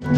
केंद्रीय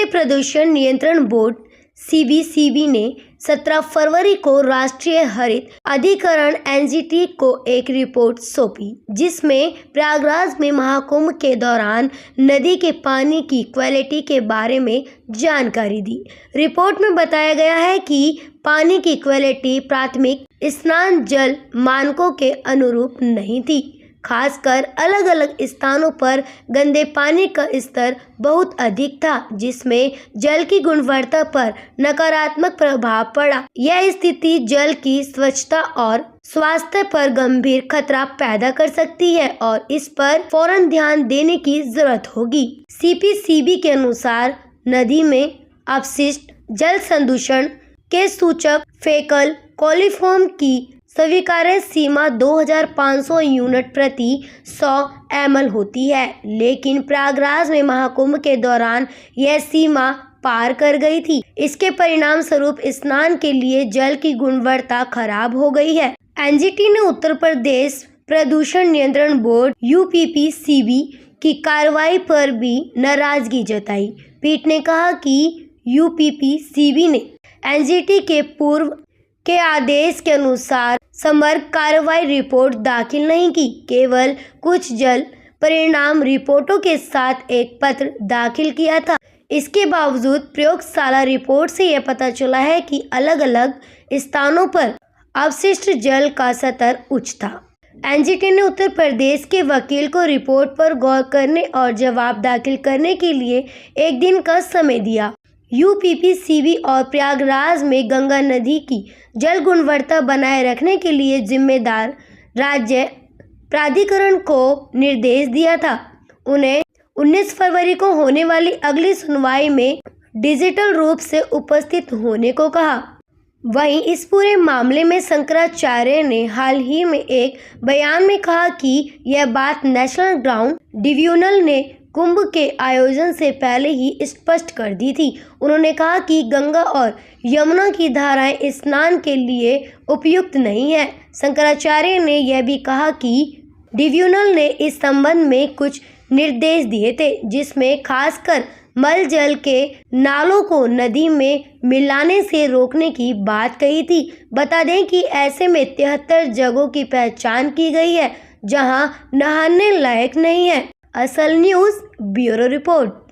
प्रदूषण नियंत्रण बोर्ड सीबीसीबी ने 17 फरवरी को राष्ट्रीय हरित अधिकरण एनजीटी को एक रिपोर्ट सौंपी, जिसमें प्रयागराज में महाकुंभ के दौरान नदी के पानी की क्वालिटी के बारे में जानकारी दी। रिपोर्ट में बताया गया है कि पानी की क्वालिटी प्राथमिक स्नान जल मानकों के अनुरूप नहीं थी। खासकर अलग अलग स्थानों पर गंदे पानी का स्तर बहुत अधिक था, जिसमें जल की गुणवत्ता पर नकारात्मक प्रभाव पड़ा। यह स्थिति जल की स्वच्छता और स्वास्थ्य पर गंभीर खतरा पैदा कर सकती है और इस पर फौरन ध्यान देने की जरूरत होगी। सीपीसीबी के अनुसार नदी में अपशिष्ट जल संदूषण के सूचक फेकल कोलिफॉर्म की स्वीकार्य सीमा 2500 यूनिट प्रति 100 ml होती है, लेकिन प्रयागराज में महाकुंभ के दौरान यह सीमा पार कर गई थी। इसके परिणाम स्वरूप स्नान के लिए जल की गुणवत्ता खराब हो गई है। एनजीटी ने उत्तर प्रदेश प्रदूषण नियंत्रण बोर्ड यूपीपीसीबी की कार्रवाई पर भी नाराजगी जताई। पीठ ने कहा कि यूपीपीसीबी ने एनजीटी के पूर्व के आदेश के अनुसार समग्र कार्रवाई रिपोर्ट दाखिल नहीं की, केवल कुछ जल परिणाम रिपोर्टों के साथ एक पत्र दाखिल किया था। इसके बावजूद प्रयोगशाला रिपोर्ट से यह पता चला है कि अलग अलग स्थानों पर अपशिष्ट जल का स्तर उच्च था। एनजीटी ने उत्तर प्रदेश के वकील को रिपोर्ट पर गौर करने और जवाब दाखिल करने के लिए एक दिन का समय दिया। यूपीपीसीबी और प्रयागराज में गंगा नदी की जल गुणवत्ता बनाए रखने के लिए जिम्मेदार राज्य प्राधिकरण को निर्देश दिया था। उन्हें 19 फरवरी को होने वाली अगली सुनवाई में डिजिटल रूप से उपस्थित होने को कहा। वहीं इस पूरे मामले में शंकराचार्य ने हाल ही में एक बयान में कहा कि यह बात नेशनल ग्राउंड ट्रिब्यूनल ने कुंभ के आयोजन से पहले ही स्पष्ट कर दी थी। उन्होंने कहा कि गंगा और यमुना की धाराएं स्नान के लिए उपयुक्त नहीं है। शंकराचार्य ने यह भी कहा कि ट्रिब्यूनल ने इस संबंध में कुछ निर्देश दिए थे, जिसमें खासकर मल जल के नालों को नदी में मिलाने से रोकने की बात कही थी। बता दें कि ऐसे में 73 जगहों की पहचान की गई है जहां नहाने लायक नहीं है। असल न्यूज़ ब्यूरो रिपोर्ट।